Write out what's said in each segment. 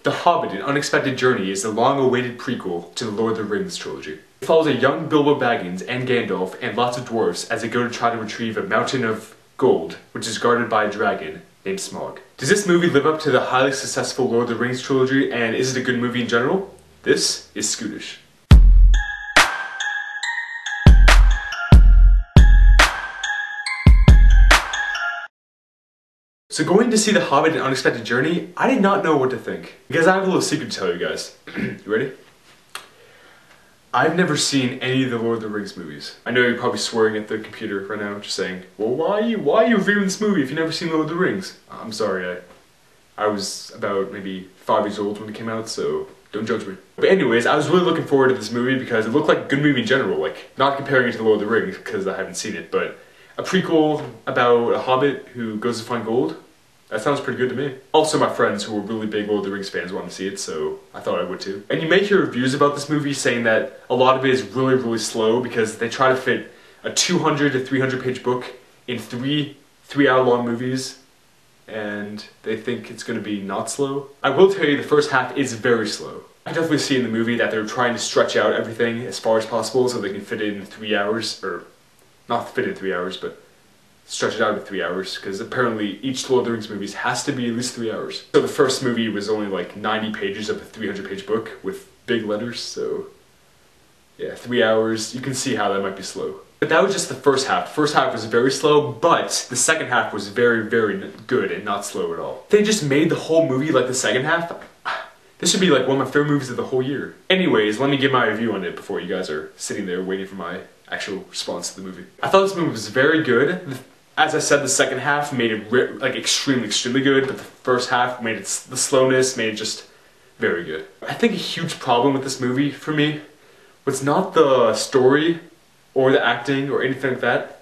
The Hobbit, An Unexpected Journey is the long-awaited prequel to the Lord of the Rings trilogy. It follows a young Bilbo Baggins and Gandalf and lots of dwarfs as they go to try to retrieve a mountain of gold, which is guarded by a dragon named Smaug. Does this movie live up to the highly successful Lord of the Rings trilogy, and is it a good movie in general? This is Skootish. So going to see The Hobbit, An Unexpected Journey, I did not know what to think. Because I have a little secret to tell you guys. You ready? I've never seen any of the Lord of the Rings movies. I know you're probably swearing at the computer right now, just saying, well, why are you reviewing this movie if you've never seen Lord of the Rings? I'm sorry, I was about maybe 5 years old when it came out, so don't judge me. But anyways, I was really looking forward to this movie because it looked like a good movie in general, like, not comparing it to The Lord of the Rings because I haven't seen it, but a prequel about a hobbit who goes to find gold. That sounds pretty good to me. Also, my friends who were really big Lord of the Rings fans wanted to see it, so I thought I would too. And you may hear reviews about this movie saying that a lot of it is really slow because they try to fit a 200 to 300 page book in three hour long movies, and they think it's going to be not slow. I will tell you the first half is very slow. I definitely see in the movie that they're trying to stretch out everything as far as possible so they can fit it in 3 hours, or not fit in 3 hours, but stretch it out to 3 hours, because apparently each Lord of the Rings movie has to be at least 3 hours. So the first movie was only like 90 pages of a 300 page book with big letters, so yeah, 3 hours, you can see how that might be slow. But that was just the first half. The first half was very slow, but the second half was very good and not slow at all. They just made the whole movie like the second half. This should be like one of my favorite movies of the whole year. Anyways, let me give my review on it before you guys are sitting there waiting for my actual response to the movie. I thought this movie was very good. As I said, the second half made it like extremely good, but the first half made it, the slowness made it just very good. I think a huge problem with this movie for me was not the story or the acting or anything like that.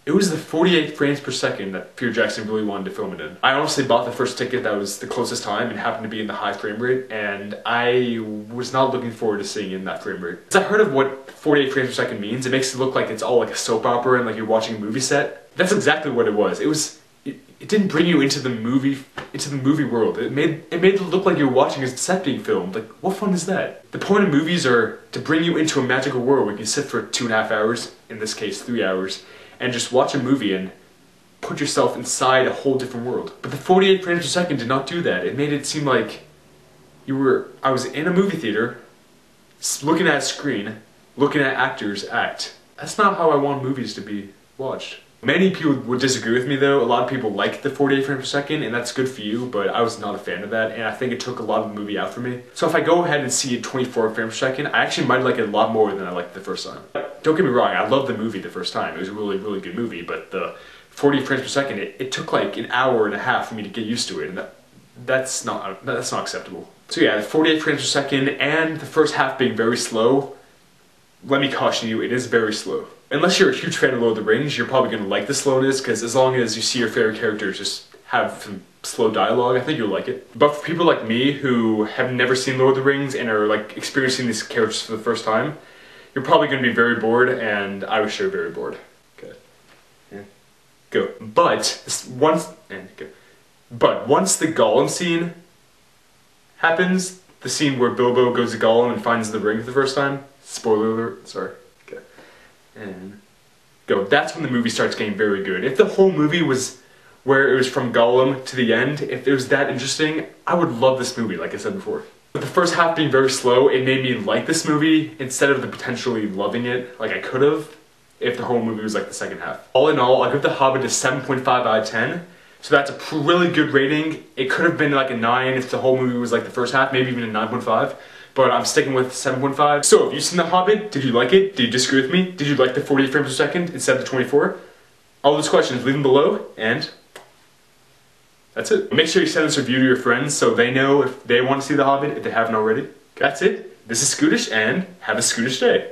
It was the 48 frames per second that Peter Jackson really wanted to film it in. I honestly bought the first ticket that was the closest time and happened to be in the high frame rate, and I was not looking forward to seeing it in that frame rate. Because I heard of what 48 frames per second means. It makes it look like it's all like a soap opera and like you're watching a movie set. That's exactly what it was. It didn't bring you into the movie world. It made it look like you're watching a set being filmed. Like, what fun is that? The point of movies are to bring you into a magical world where you can sit for 2.5 hours, in this case 3 hours, and just watch a movie and put yourself inside a whole different world. But the 48 frames per second did not do that. It made it seem like I was in a movie theater, looking at a screen, looking at actors act. That's not how I want movies to be watched. Many people would disagree with me though. A lot of people like the 48 frames per second, and that's good for you, but I was not a fan of that, and I think it took a lot of the movie out for me. So if I go ahead and see it 24 frames per second, I actually might like it a lot more than I liked it the first time. Don't get me wrong, I loved the movie the first time. It was a really good movie, but the 40 frames per second, it took like an hour and a half for me to get used to it, and that's not acceptable. So yeah, the 48 frames per second and the first half being very slow, let me caution you, it is very slow. Unless you're a huge fan of Lord of the Rings, you're probably going to like the slowness, because as long as you see your favorite characters just have some slow dialogue, I think you'll like it. But for people like me who have never seen Lord of the Rings and are like experiencing these characters for the first time, you're probably going to be very bored, and I was sure very bored. Okay. Yeah. Go. But once the Gollum scene happens, the scene where Bilbo goes to Gollum and finds the ring for the first time, spoiler alert, sorry. Okay. And go. That's when the movie starts getting very good. If the whole movie was where it was from Gollum to the end, if it was that interesting, I would love this movie, like I said before. But the first half being very slow, it made me like this movie instead of the potentially loving it like I could have if the whole movie was like the second half. All in all, I give The Hobbit a 7.5 out of 10. So that's a really good rating. It could have been like a 9 if the whole movie was like the first half, maybe even a 9.5. But I'm sticking with 7.5. So, have you seen The Hobbit? Did you like it? Did you disagree with me? Did you like the 48 frames per second instead of the 24? All those questions, leave them below, and that's it. Make sure you send this review to your friends so they know if they want to see The Hobbit, if they haven't already. That's it. This is Skootish, and have a Skootish day.